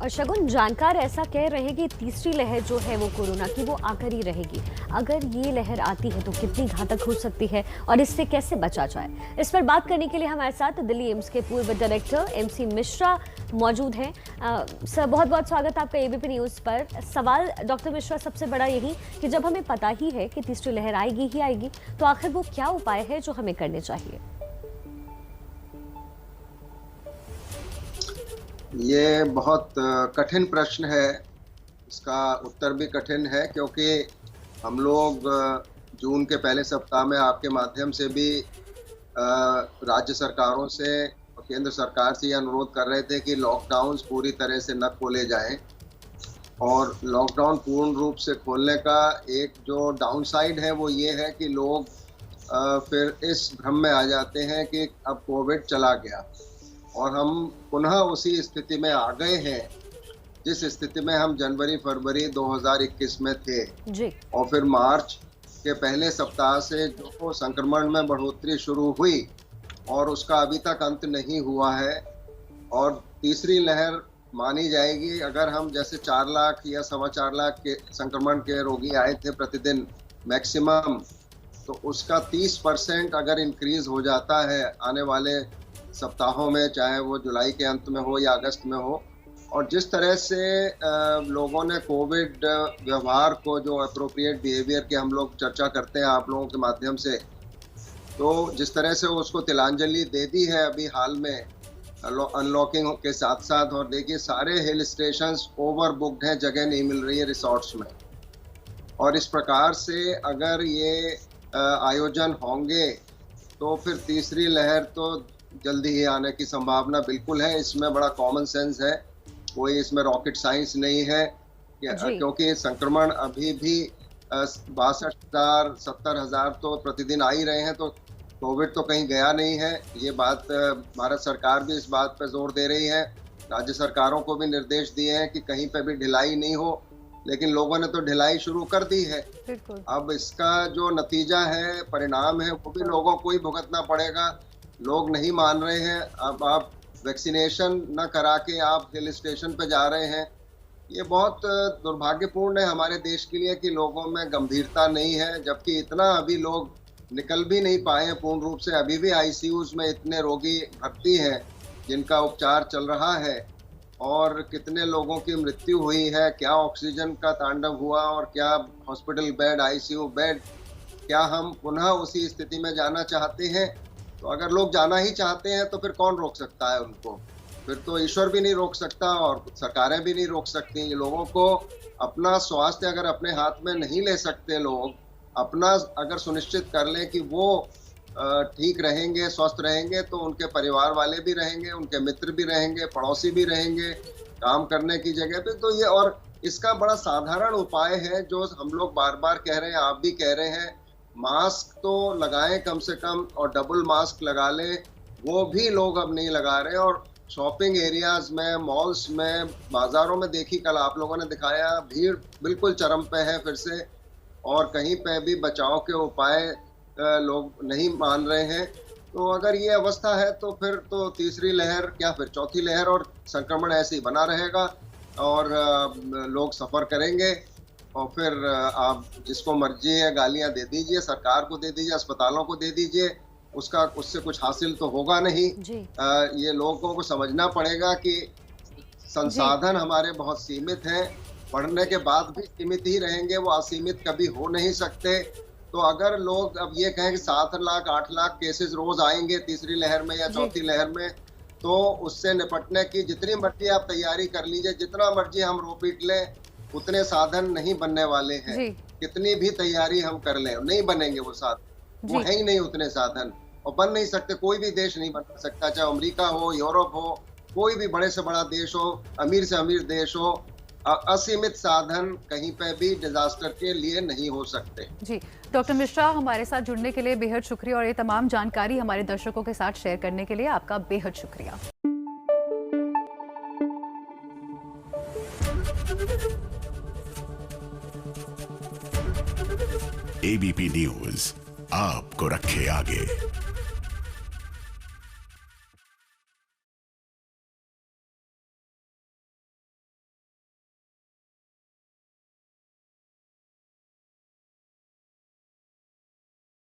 और शगुन, जानकार ऐसा कह रहे हैं कि तीसरी लहर जो है वो कोरोना की वो आकर ही रहेगी। अगर ये लहर आती है तो कितनी घातक हो सकती है और इससे कैसे बचा जाए, इस पर बात करने के लिए हमारे साथ दिल्ली एम्स के पूर्व डायरेक्टर एमसी मिश्रा मौजूद हैं। सर, बहुत बहुत स्वागत आपका एबीपी न्यूज़ पर। सवाल डॉक्टर मिश्रा सबसे बड़ा यही कि जब हमें पता ही है कि तीसरी लहर आएगी ही आएगी, तो आखिर वो क्या उपाय है जो हमें करने चाहिए? ये बहुत कठिन प्रश्न है। इसका उत्तर भी कठिन है क्योंकि हम लोग जून के पहले सप्ताह में आपके माध्यम से भी राज्य सरकारों से और केंद्र सरकार से ये अनुरोध कर रहे थे कि लॉकडाउन्स पूरी तरह से न खोले जाएं। और लॉकडाउन पूर्ण रूप से खोलने का एक जो डाउनसाइड है वो ये है कि लोग फिर इस भ्रम में आ जाते हैं कि अब कोविड चला गया और हम पुनः उसी स्थिति में आ गए हैं जिस स्थिति में हम जनवरी फरवरी 2021 में थे जी। और फिर मार्च के पहले सप्ताह से जो संक्रमण में बढ़ोतरी शुरू हुई और उसका अभी तक अंत नहीं हुआ है। और तीसरी लहर मानी जाएगी अगर हम जैसे 4 लाख या 4.25 लाख के संक्रमण के रोगी आए थे प्रतिदिन मैक्सिमम, तो उसका 30% अगर इंक्रीज हो जाता है आने वाले सप्ताहों में, चाहे वो जुलाई के अंत में हो या अगस्त में हो। और जिस तरह से लोगों ने कोविड व्यवहार को, जो अप्रोप्रिएट बिहेवियर की हम लोग चर्चा करते हैं आप लोगों के माध्यम से, तो जिस तरह से उसको तिलांजलि दे दी है अभी हाल में अनलॉकिंग के साथ साथ। और देखिए सारे हिल स्टेशंस ओवर बुक्ड हैं, जगह नहीं मिल रही है रिसोर्ट्स में। और इस प्रकार से अगर ये आयोजन होंगे तो फिर तीसरी लहर तो जल्दी ही आने की संभावना बिल्कुल है। इसमें बड़ा कॉमन सेंस है, कोई इसमें रॉकेट साइंस नहीं है क्योंकि संक्रमण अभी भी 62,000 70,000 तो प्रतिदिन आ ही रहे हैं, तो कोविड तो कहीं गया नहीं है। ये बात भारत सरकार भी इस बात पर जोर दे रही है, राज्य सरकारों को भी निर्देश दिए हैं कि कहीं पे भी ढिलाई नहीं हो, लेकिन लोगों ने तो ढिलाई शुरू कर दी है। अब इसका जो नतीजा है, परिणाम है, वो भी लोगों को ही भुगतना पड़ेगा। लोग नहीं मान रहे हैं। अब आप वैक्सीनेशन न करा के आप हिल स्टेशन पे जा रहे हैं, ये बहुत दुर्भाग्यपूर्ण है हमारे देश के लिए कि लोगों में गंभीरता नहीं है। जबकि इतना अभी लोग निकल भी नहीं पाए हैं पूर्ण रूप से। अभी भी आईसीयूज में इतने रोगी भर्ती हैं जिनका उपचार चल रहा है और कितने लोगों की मृत्यु हुई है, क्या ऑक्सीजन का तांडव हुआ और क्या हॉस्पिटल बेड, आईसीयू बेड। क्या हम पुनः उसी स्थिति में जाना चाहते हैं? तो अगर लोग जाना ही चाहते हैं तो फिर कौन रोक सकता है उनको? फिर तो ईश्वर भी नहीं रोक सकता और सरकारें भी नहीं रोक सकती। लोगों को अपना स्वास्थ्य अगर अपने हाथ में नहीं ले सकते, लोग अपना अगर सुनिश्चित कर लें कि वो ठीक रहेंगे, स्वस्थ रहेंगे, तो उनके परिवार वाले भी रहेंगे, उनके मित्र भी रहेंगे, पड़ोसी भी रहेंगे काम करने की जगह पे। तो ये, और इसका बड़ा साधारण उपाय है जो हम लोग बार बार कह रहे हैं, आप भी कह रहे हैं, मास्क तो लगाएं कम से कम और डबल मास्क लगा लें। वो भी लोग अब नहीं लगा रहे। और शॉपिंग एरियाज में, मॉल्स में, बाजारों में देखी कल आप लोगों ने दिखाया, भीड़ बिल्कुल चरम पे है फिर से। और कहीं पे भी बचाव के उपाय लोग नहीं मान रहे हैं। तो अगर ये अवस्था है तो फिर तो तीसरी लहर क्या, फिर चौथी लहर, और संक्रमण ऐसे ही बना रहेगा और लोग सफ़र करेंगे। और फिर आप जिसको मर्जी है गालियां दे दीजिए, सरकार को दे दीजिए, अस्पतालों को दे दीजिए, उससे कुछ हासिल तो होगा नहीं। ये लोगों को समझना पड़ेगा कि संसाधन हमारे बहुत सीमित हैं, पढ़ने के बाद भी सीमित ही रहेंगे, वो असीमित कभी हो नहीं सकते। तो अगर लोग अब ये कहें कि 7 लाख 8 लाख केसेस रोज आएंगे तीसरी लहर में या चौथी लहर में, तो उससे निपटने की जितनी मर्जी आप तैयारी कर लीजिए, जितना मर्जी हम रो पीट लें, उतने साधन नहीं बनने वाले हैं। कितनी भी तैयारी हम कर लें, नहीं बनेंगे वो साधन। वो है ही नहीं उतने साधन, और बन नहीं सकते। कोई भी देश नहीं बन सकता, चाहे अमेरिका हो, यूरोप हो, कोई भी बड़े से बड़ा देश हो, अमीर से अमीर देश हो, असीमित साधन कहीं पे भी डिजास्टर के लिए नहीं हो सकते। जी, डॉक्टर मिश्रा, हमारे साथ जुड़ने के लिए बेहद शुक्रिया और ये तमाम जानकारी हमारे दर्शकों के साथ शेयर करने के लिए आपका बेहद शुक्रिया। एबीपी न्यूज़ आपको रखे आगे।